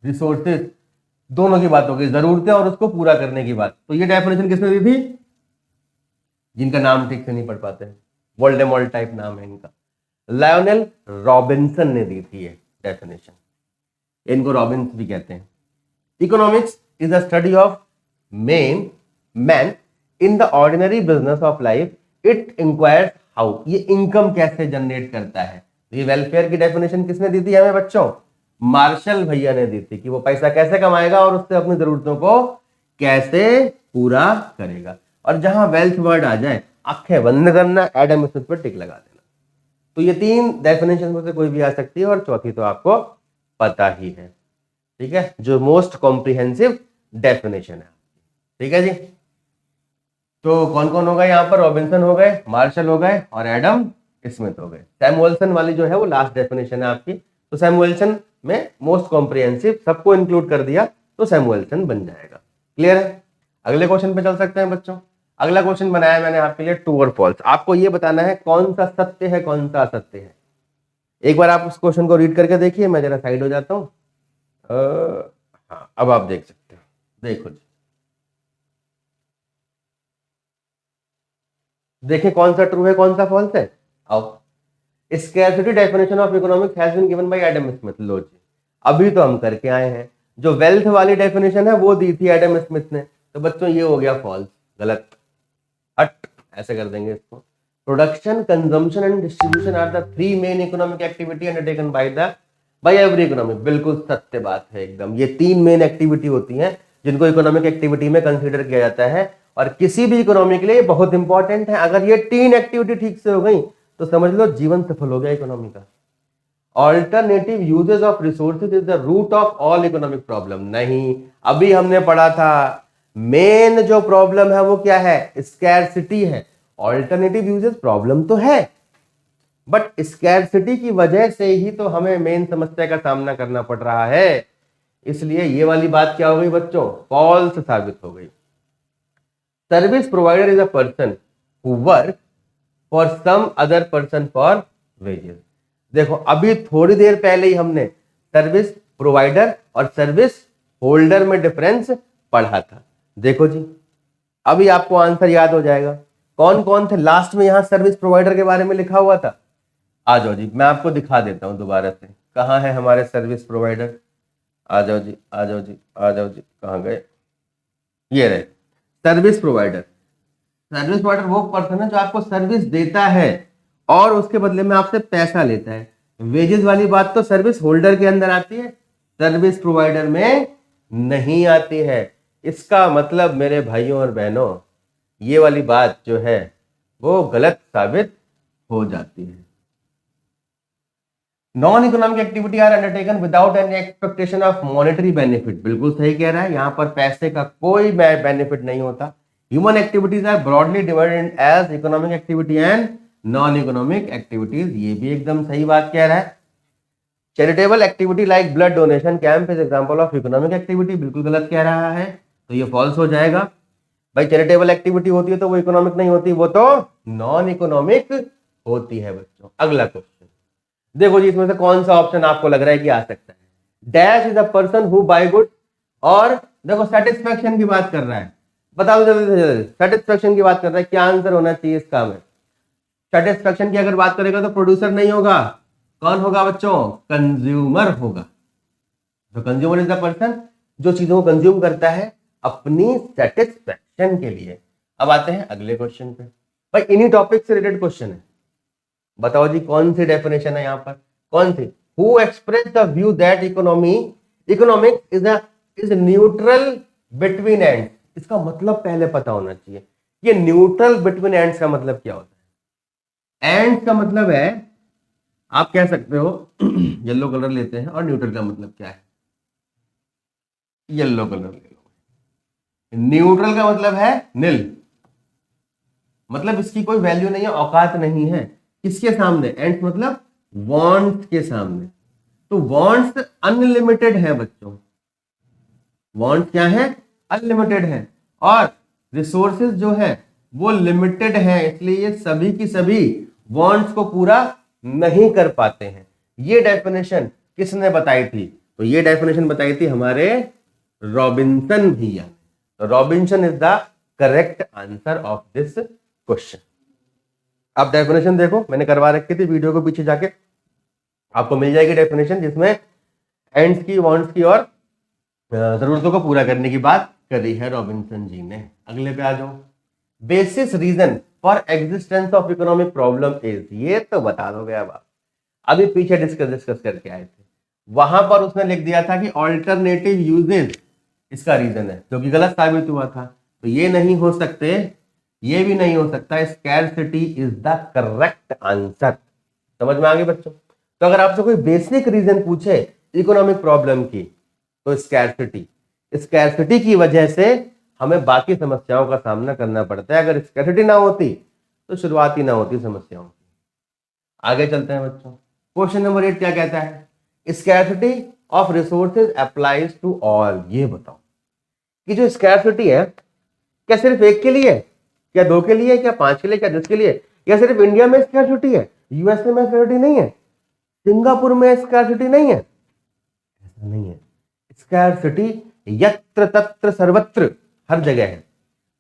रिसोर्सेज दोनों की बात हो गई, जरूरतें और उसको पूरा करने की बात। तो ये डेफिनेशन किसने दी थी, जिनका नाम ठीक से नहीं पढ़ पाते हैं, वोल्डेमॉर्ट टाइप नाम है इनका, लायोनेल रॉबिन्सन ने दी थी ये डेफिनेशन, इनको रॉबिन्स भी कहते हैं। Economics is the study of man in the ordinary business of life, it enquires how, ये इनकम कैसे जनरेट करता है। तो ये वेलफेयर की डेफिनेशन किसने दी थी हमें बच्चों, मार्शल भैया ने दी थी, कि वो पैसा कैसे कमाएगा और उससे अपनी जरूरतों को कैसे पूरा करेगा। और जहां वेल्थ वर्ड आ जाए आंखें बंद करना, एडम स्मिथ पर टिक लगा देना। तो ये तीन डेफिनेशन में से कोई भी आ सकती है और चौथी तो आपको पता ही है, ठीक है, जो मोस्ट कॉम्प्रिहेंसिव डेफिनेशन है। ठीक है जी। तो कौन कौन हो गए यहाँ पर, रॉबिन्सन हो गए, मार्शल हो गए और एडम स्मिथ हो गए। सैमुएल्सन वाली जो है वो लास्ट डेफिनेशन है आपकी, तो सैमुएल्सन में मोस्ट कॉम्प्रिहेंसिव सबको इंक्लूड कर दिया तो सैमुएल्सन बन जाएगा। क्लियर है? अगले क्वेश्चन पे चल सकते हैं बच्चों। अगला क्वेश्चन बनाया मैंने आपके लिए ट्रू और फॉल्स। आपको ये बताना है कौन सा सत्य है कौन सा असत्य है। एक बार आप उस क्वेश्चन को रीड करके देखिए, मैं जरा साइड हो जाता हूं। हाँ, अब आप देख सकते हो, देखो जी, देखिए कौन सा ट्रू है कौन सा फॉल्स है। आओ, scarcity definition of economics has been given by Adam Smith. लो जी, अभी तो हम करके आए हैं, जो वेल्थ वाली डेफिनेशन है वो दी थी एडम स्मिथ ने, तो बच्चों ये हो गया फॉल्स, गलत, हट ऐसे कर देंगे इसको। Production, consumption and distribution are the three main economic activity undertaken by every economy. बिल्कुल सत्य बात है एकदम। ये तीन मेन एक्टिविटी होती हैं जिनको इकोनॉमिक एक्टिविटी में कंसीडर किया जाता है, और किसी भी इकोनॉमी के लिए बहुत इंपॉर्टेंट है। अगर ये तीन एक्टिविटी ठीक से हो गई तो समझ लो जीवन सफल हो गया इकोनॉमी का। Alternative uses of resources is the root of all economic problem. नहीं, अभी हमने पढ़ा था मेन जो प्रॉब्लम है वो क्या है? स्कैरसिटी है। ऑल्टरनेटिव यूजेस प्रॉब्लम तो है, बट स्कैरसिटी की वजह से ही तो हमें मेन समस्या का सामना करना पड़ रहा है। इसलिए ये वाली बात क्या हो गई बच्चों? फॉल्स साबित हो गई। Service provider is a person who work for some other person for wages. देखो, अभी थोड़ी देर पहले ही हमने सर्विस प्रोवाइडर और सर्विस होल्डर में डिफरेंस पढ़ा था। देखो जी, अभी आपको आंसर याद हो जाएगा। कौन कौन थे? लास्ट में यहां सर्विस प्रोवाइडर के बारे में लिखा हुआ था। आ जाओ जी, मैं आपको दिखा देता हूं दोबारा से। कहां है हमारे सर्विस प्रोवाइडर? आ जाओ जी, आ जाओ जी, आ जाओ जी, कहां गए? ये रहे सर्विस प्रोवाइडर। सर्विस प्रोवाइडर वो पर्सन है जो आपको सर्विस देता है और उसके बदले में आपसे पैसा लेता है। वेजेस वाली बात तो सर्विस होल्डर के अंदर आती है, सर्विस प्रोवाइडर में नहीं आती है। इसका मतलब मेरे भाइयों और बहनों, ये वाली बात जो है वो गलत साबित हो जाती है। Non economic activity are undertaken without any expectation of monetary benefit. बिल्कुल सही कह रहा है, यहां पर पैसे का कोई बेनिफिट नहीं होता। Human activities are broadly divided as economic activity and non economic activities. ये भी एकदम सही बात कह रहा है। Charitable activity like blood donation camp is example of economic activity. बिल्कुल गलत कह रहा है, तो ये फॉल्स हो जाएगा। भाई चैरिटेबल एक्टिविटी होती है तो वो इकोनॉमिक नहीं होती, वो तो नॉन इकोनॉमिक होती है बच्चों। अगला क्वेश्चन देखो जी, इसमें से कौन सा ऑप्शन आपको लग रहा है कि आ सकता है? Dash is a person who buy good, और देखो सेटिस्फेक्शन की बात कर रहा है। बता दो जल्दी से जल्दी, सेटिस्फेक्शन की बात कर रहा है, क्या आंसर होना चाहिए इसका? में सेटिस्फेक्शन की अगर बात करेगा तो प्रोड्यूसर नहीं होगा, कौन होगा बच्चों? कंज्यूमर होगा। तो कंज्यूमर इज द पर्सन जो चीजों को कंज्यूम करता है अपनी सेटिस्फेक्शन के लिए। अब आते हैं अगले क्वेश्चन पे। भाई इन्हीं टॉपिक से रिलेटेड क्वेश्चन है। बताओ जी, कौन सी डेफिनेशन है यहां पर? कौन सी? Who express the view that economic is neutral between ends. इसका मतलब पहले पता होना चाहिए। ये न्यूट्रल बिटवीन एंड्स का मतलब क्या होता है? एंड्स का मतलब है, आप कह सकते हो येलो कलर लेते हैं, और न्यूट्रल का मतलब क्या है? येलो कलर ले लो। न्यूट्रल का मतलब है निल, मतलब इसकी कोई वैल्यू नहीं है, औकात नहीं है। किसके सामने? एंड्स मतलब वांट्स के सामने। तो वांट्स अनलिमिटेड है बच्चों। वांट्स क्या है? अनलिमिटेड है। और रिसोर्सेज जो है वो लिमिटेड है, इसलिए ये सभी की सभी वांट्स को पूरा नहीं कर पाते हैं। ये डेफिनेशन किसने बताई थी? तो ये डेफिनेशन बताई थी हमारे रॉबिन्सन भैया। तो Robinson is the correct answer of this question. आप डेफिनेशन देखो, मैंने करवा रखी थी, वीडियो को पीछे जाके आपको मिल जाएगी डेफिनेशन, जिसमें एंड्स की, वांट्स की और जरूरतों को पूरा करने की बात करी है रॉबिन्सन जी ने। अगले पे आ जाओ। Basis reason for existence of economic problem is. ये तो बता दोगे अब आप, अभी पीछे डिस्कस करके आए थे, वहां पर उसने लिख दिया था कि ऑल्टरनेटिव यूजेज इसका रीजन है, जो कि गलत साबित हुआ था। तो ये नहीं हो सकते, ये भी नहीं हो सकता। Scarcity is the correct answer. समझ में आ गई बच्चों? तो अगर आपसे कोई बेसिक रीजन पूछे इकोनॉमिक प्रॉब्लम की, तो स्कैरसिटी की वजह से हमें बाकी समस्याओं का सामना करना पड़ता है। अगर स्कैरसिटी ना होती तो शुरुआत ही ना होती समस्याओं की। आगे चलते हैं बच्चों। क्वेश्चन नंबर 8 क्या कहता है? Scarcity of resources applies to all. ये बताओ कि जो स्कैरसिटी है, क्या सिर्फ एक के लिए, क्या दो के लिए, क्या 5 के लिए, क्या 10 के लिए, या सिर्फ इंडिया में स्कैरसिटी है, यूएसए में स्कैरसिटी नहीं है, सिंगापुर में स्कैरसिटी नहीं है? ऐसा नहीं है। स्कैरसिटी यत्र तत्र सर्वत्र, हर जगह है,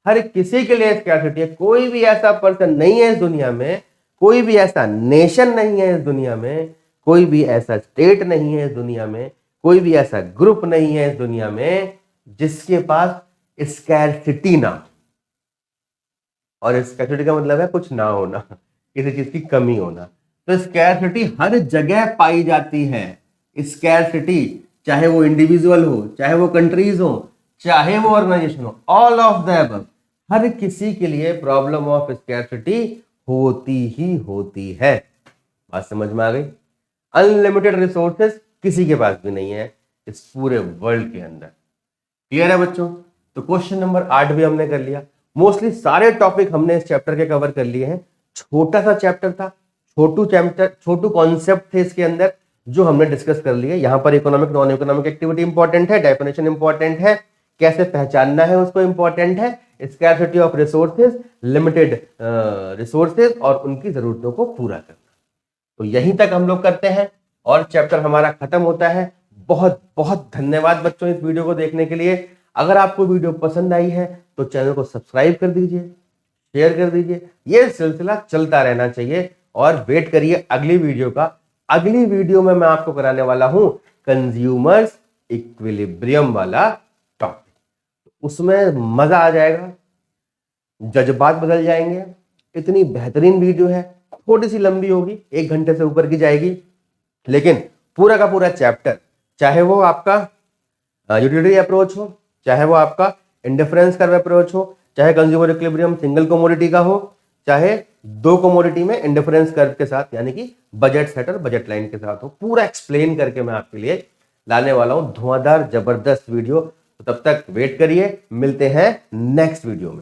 हर किसी के लिए स्कैरसिटी है। कोई भी ऐसा पर्सन नहीं है इस दुनिया में, कोई भी ऐसा नेशन नहीं है इस दुनिया में, कोई भी ऐसा स्टेट नहीं है इस दुनिया में, कोई भी ऐसा ग्रुप नहीं है इस दुनिया में जिसके पास स्कैरसिटी ना हो। और स्कैरसिटी का मतलब है कुछ ना होना, किसी चीज की कमी होना। तो स्कैरसिटी हर जगह पाई जाती है। स्कैरसिटी चाहे वो इंडिविजुअल हो, चाहे वो कंट्रीज हो, चाहे वो ऑर्गेनाइजेशन हो, ऑल ऑफ द अबव, हर किसी के लिए प्रॉब्लम ऑफ स्कैरसिटी होती ही होती है। बात समझ में आ गई? अनलिमिटेड रिसोर्सेस किसी के पास भी नहीं है इस पूरे वर्ल्ड के अंदर। क्लियर है बच्चों? तो क्वेश्चन नंबर 8 भी हमने कर लिया। मोस्टली सारे टॉपिक हमने इस चैप्टर के कवर कर लिए हैं। छोटा सा चैप्टर था, छोटू कॉन्सेप्ट थे इसके अंदर जो हमने डिस्कस कर लिए। यहां पर economic non economic activity important है, डेफिनेशन इंपॉर्टेंट है, कैसे पहचानना है उसको इंपॉर्टेंट है, scarcity of resources, limited resources और उनकी जरूरतों को पूरा करना। तो यहीं तक हम लोग करते हैं और चैप्टर हमारा खत्म होता है। बहुत बहुत धन्यवाद बच्चों इस वीडियो को देखने के लिए। अगर आपको वीडियो पसंद आई है तो चैनल को सब्सक्राइब कर दीजिए, शेयर कर दीजिए। ये सिलसिला चलता रहना चाहिए और वेट करिए अगली वीडियो का। अगली वीडियो में मैं आपको कराने वाला हूं कंज्यूमर्स इक्विलिब्रियम वाला टॉपिक। उसमें मजा आ जाएगा, जज्बात बदल जाएंगे। इतनी बेहतरीन वीडियो है, थोड़ी सी लंबी होगी, 1 घंटे से ऊपर की जाएगी, लेकिन पूरा का पूरा चैप्टर, चाहे वो आपका यूटिलिटी अप्रोच हो, चाहे वो आपका इंडिफरेंस कर्व अप्रोच हो, चाहे कंज्यूमर इक्विलिब्रियम सिंगल कमोडिटी का हो, चाहे 2 कमोडिटी में इंडिफरेंस कर्व के साथ यानी कि बजट सेट और बजट लाइन के साथ हो, पूरा एक्सप्लेन करके मैं आपके लिए लाने वाला हूं धुआंधार जबरदस्त वीडियो। तो तब तक वेट करिए, मिलते हैं नेक्स्ट वीडियो में।